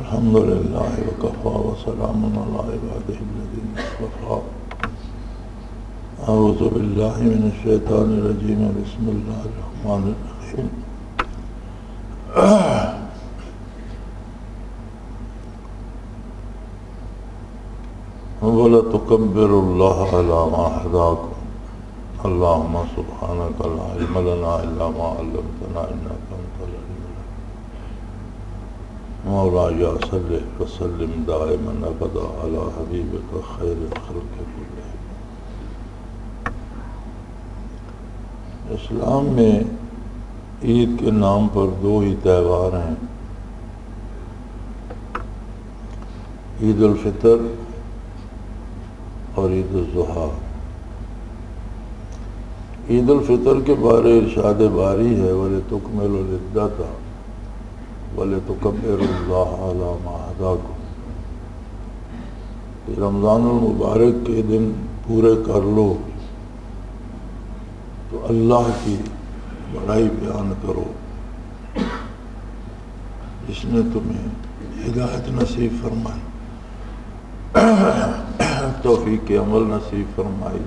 الحمد لله وكفى وسلام على عباده الذين اصطفى أعوذ بالله من الشيطان الرجيم بسم الله الرحمن الرحيم وَلَتُكَبِّرُوا اللَّهَ عَلَى مَا هَدَاكُمْ اللهم سبحانك لا علم لنا إلا ما علمتنا إنك أنت العليم الحكيم مولاي صل وسلم دائما أبدا على حبيبك خير الخلق كلهم. اسلام میں عید کے نام پر دو ہی تہوار ہیں، عید الفطر اور عید الاضحیٰ۔ عید الفطر کے بارے ارشاد باری ہے وَلِتُكْمِلُوا الْعِدَّةَ وَلِتُكَبِّرُوا اللَّهَ عَلَى مَا هَدَاكُمْ، کہ رمضان المبارک کے دن پورے کر لو تو اللہ کی بڑائی بیان کرو جس نے تمہیں ہدایت نصیب فرمائی، توفیق عمل نصیب فرمائی،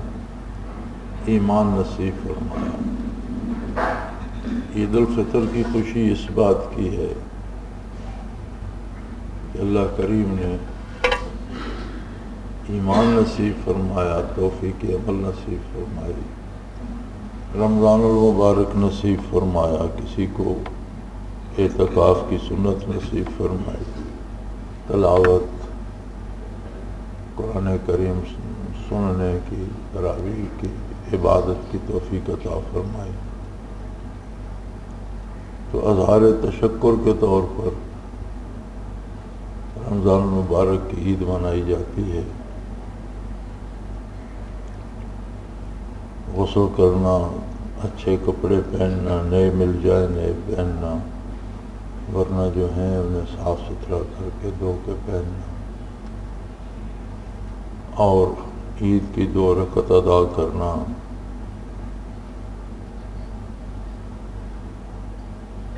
ایمان نصیب فرمایا۔ عید الفطر کی خوشی اس بات کی ہے کہ اللہ کریم نے ایمان نصیب فرمایا، توفیق عمل نصیب فرمائی، رمضان المبارک نصیب فرمایا، کسی کو اعتکاف کی سنت نصیب فرمائی، تلاوت قرآن کریم سننے کی، تراویح کی، عبادت کی توفیق عطا فرمائی۔ تو اظہار تشکر کے طور پر رمضان المبارک کی عید منائی جاتی ہے۔ غسل کرنا، اچھے کپڑے پہننا، نئے مل جائے نئے پہننا، ورنہ جو ہیں انہیں صاف ستھرا کر کے دھو کے پہننا، اور عید کی 2 رکعت ادا کرنا،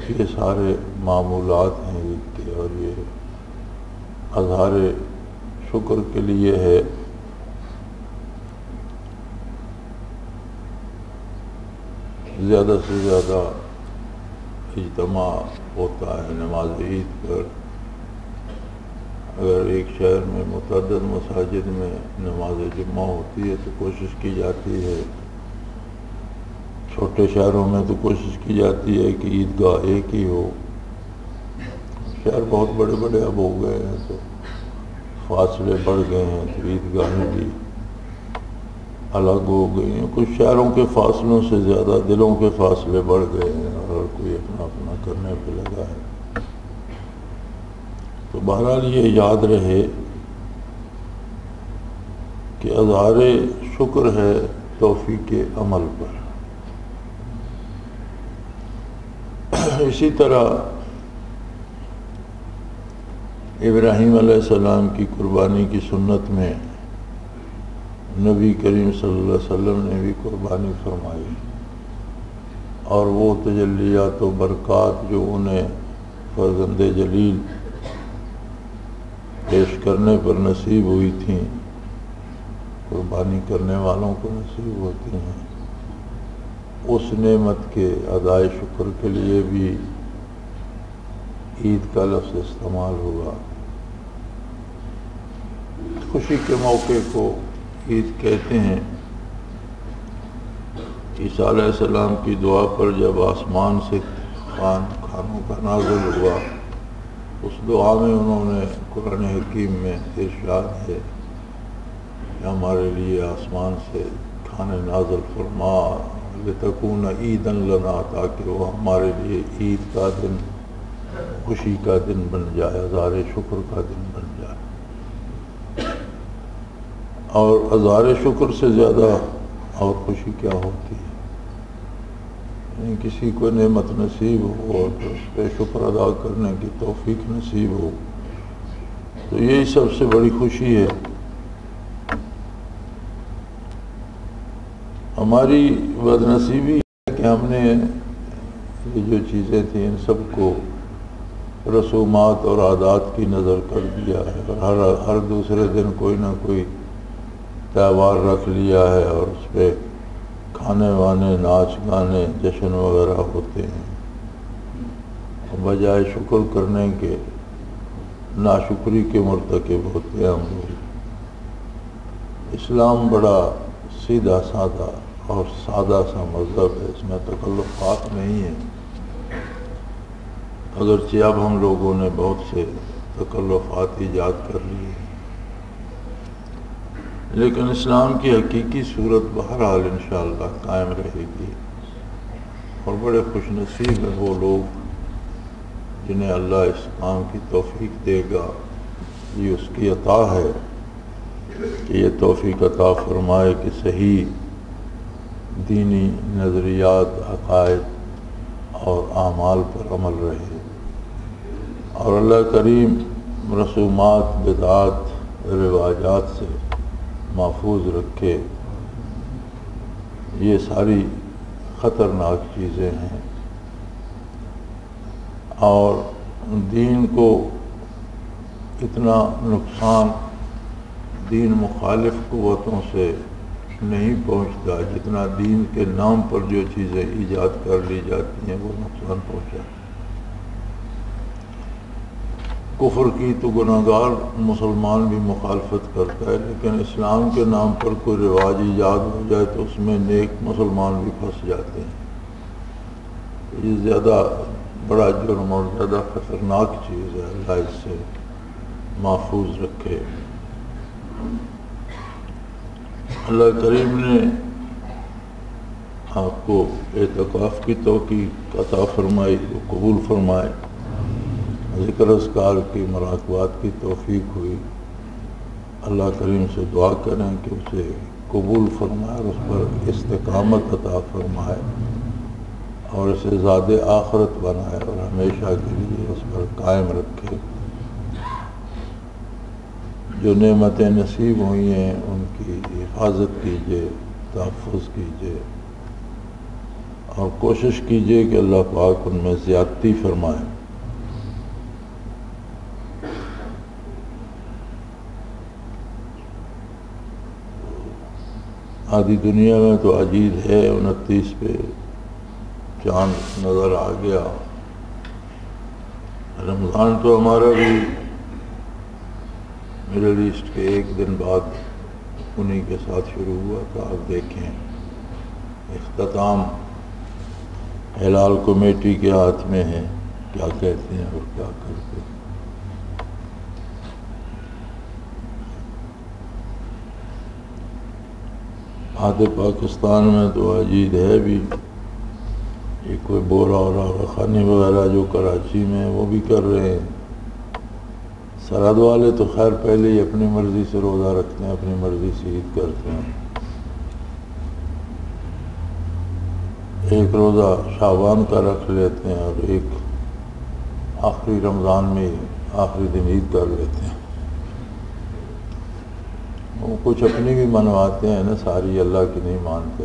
یہ سارے معمولات ہیں عید کے، اور یہ اظہار شکر کے لیے ہے۔ زیادہ سے زیادہ اجتماع ہوتا ہے نماز عید پر۔ اگر ایک شہر میں متعدد مساجد میں نماز جمعہ ہوتی ہے تو کوشش کی جاتی ہے، چھوٹے شہروں میں تو کوشش کی جاتی ہے کہ عیدگاہ ایک ہی ہو۔ شہر بہت بڑے بڑے اب ہو گئے ہیں تو فاصلے بڑھ گئے ہیں تو عیدگاہیں بھی الگ ہو گئی ہیں۔ کچھ شہروں کے فاصلوں سے زیادہ دلوں کے فاصلے بڑھ گئے ہیں، اور کوئی اپنا اپنا کرنے پہ لگا ہے۔ تو بہرحال یہ یاد رہے کہ اظہار شکر ہے توفیق عمل پر۔ اسی طرح ابراہیم علیہ السلام کی قربانی کی سنت میں نبی کریم صلی اللہ علیہ وسلم نے بھی قربانی فرمائی، اور وہ تجلیات و برکات جو انہیں فرزند جلیل پیش کرنے پر نصیب ہوئی تھیں، قربانی کرنے والوں کو نصیب ہوتی ہیں، اس نعمت کے ادائے شکر کے لیے بھی عید کا لفظ استعمال ہوا۔ خوشی کے موقع کو عید کہتے ہیں۔ عیسیٰ علیہ السلام کی دعا پر جب آسمان سے کھانوں کا نازل ہوا، اس دعا میں انہوں نے قرآن حکیم میں ارشاد ہے کہ ہمارے لیے آسمان سے کھانے نازل فرما لتکون عیداً لنا، تاکہ وہ ہمارے لیے عید کا دن، خوشی کا دن بن جائے، اظہار شکر کا دن بن جائے۔ اور اظہار شکر سے زیادہ اور خوشی کیا ہوتی ہے؟ یعنی کسی کو نعمت نصیب ہو اور اس پہ شکر ادا کرنے کی توفیق نصیب ہو، تو یہی سب سے بڑی خوشی ہے۔ ہماری بدنصیبی ہے کہ ہم نے یہ جو چیزیں تھیں ان سب کو رسومات اور عادات کی نظر کر دیا ہے، اور ہر دوسرے دن کوئی نہ کوئی تہوار رکھ لیا ہے، اور اس پہ کھانے وانے، ناچ گانے، جشن وغیرہ ہوتے ہیں، بجائے شکر کرنے کے ناشکری کے مرتکب ہوتے ہیں ہم لوگ۔ اسلام بڑا سیدھا سادہ اور سادہ سا مذہب ہے، اس میں تکلفات نہیں ہیں، اگرچہ اب ہم لوگوں نے بہت سے تکلفات ایجاد کر لیے ہیں، لیکن اسلام کی حقیقی صورت بہرحال انشاءاللہ قائم رہے گی، اور بڑے خوش نصیب ہیں وہ لوگ جنہیں اللہ اس کام کی توفیق دے گا۔ یہ اس کی عطا ہے کہ یہ توفیق عطا فرمائے کہ صحیح دینی نظریات، عقائد اور اعمال پر عمل رہے، اور اللہ کریم رسومات، بدعات، رواجات سے محفوظ رکھے۔ یہ ساری خطرناک چیزیں ہیں، اور دین کو اتنا نقصان دین مخالف قوتوں سے نہیں پہنچتا جتنا دین کے نام پر جو چیزیں ایجاد کر لی جاتی ہیں وہ نقصان پہنچا۔ کفر کی تو گناہگار مسلمان بھی مخالفت کرتا ہے، لیکن اسلام کے نام پر کوئی رواج ایجاد ہو جائے تو اس میں نیک مسلمان بھی پھنس جاتے ہیں۔ یہ زیادہ بڑا جرم اور زیادہ خطرناک چیز ہے، اللہ اس سے محفوظ رکھے۔ اللہ کریم نے آپ کو اعتکاف کی توفیق عطا فرمائی، قبول فرمائے، ذکر اذکار کی، مراقبات کی توفیق ہوئی۔ اللہ کریم سے دعا کریں کہ اسے قبول فرمائے اور اس پر استقامت عطا فرمائے، اور اسے زاد آخرت بنائے اور ہمیشہ کے لیے اس پر قائم رکھے۔ جو نعمتیں نصیب ہوئی ہیں ان کی حفاظت کیجیے، تحفظ کیجیے، اور کوشش کیجیے کہ اللہ پاک ان میں زیادتی فرمائے۔ آدھی دنیا میں تو عجیب ہے، 29 پہ چاند نظر آ گیا۔ رمضان تو ہمارا بھی مڈل ایسٹ کے ایک دن بعد انہی کے ساتھ شروع ہوا تھا۔ آپ دیکھیں اختتام ہلال کمیٹی کے ہاتھ میں ہے، کیا کہتے ہیں اور کیا کرتے ہیں۔ آدھے پاکستان میں تو عجیب ہے بھی، یہ کوئی بورا اور آغاخانی وغیرہ جو کراچی میں وہ بھی کر رہے ہیں۔ سرحد والے تو خیر پہلے ہی اپنی مرضی سے روزہ رکھتے ہیں، اپنی مرضی سے عید کرتے ہیں۔ ایک روزہ شعبان کا رکھ لیتے ہیں اور ایک آخری رمضان میں آخری دن عید کر لیتے ہیں۔ وہ کچھ اپنی بھی منواتے ہیں نا، ساری اللہ کی نہیں مانتے۔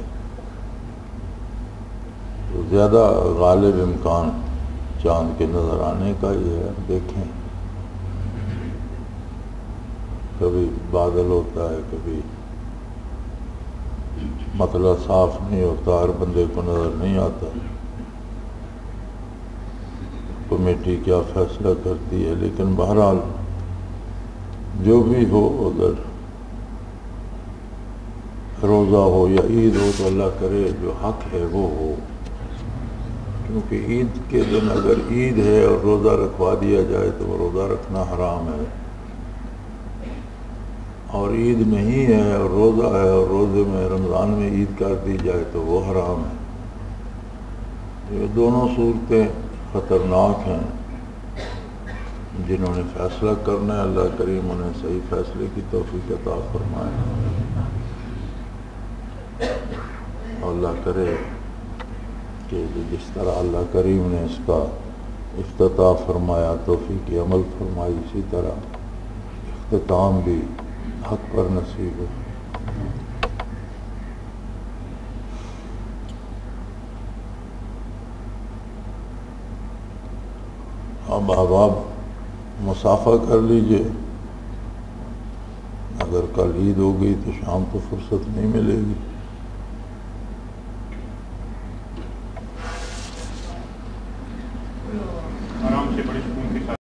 تو زیادہ غالب امکان چاند کے نظر آنے کا یہ ہے۔ دیکھیں کبھی بادل ہوتا ہے، کبھی مطلع صاف نہیں ہوتا، ہر بندے کو نظر نہیں آتا۔ کمیٹی کیا فیصلہ کرتی ہے، لیکن بہرحال جو بھی ہو، اگر روزہ ہو یا عید ہو تو اللہ کرے جو حق ہے وہ ہو، کیونکہ عید کے دن اگر عید ہے اور روزہ رکھوا دیا جائے تو وہ روزہ رکھنا حرام ہے، اور عید نہیں ہے اور روزہ ہے اور روزے میں رمضان میں عید کر دی جائے تو وہ حرام ہے۔ یہ دونوں صورتیں خطرناک ہیں۔ جنہوں نے فیصلہ کرنا ہے اللہ کریم انہیں صحیح فیصلے کی توفیق عطا فرمائے، اور اللہ کرے کہ جس طرح اللہ کریم نے اس کا افتتاح فرمایا، توفیق عمل فرمائی، اسی طرح اختتام بھی حق پر نصیب ہو۔ اب آپ مسافہ کر لیجئے، اگر کل عید ہو گئی تو شام کو فرصت نہیں ملے گی۔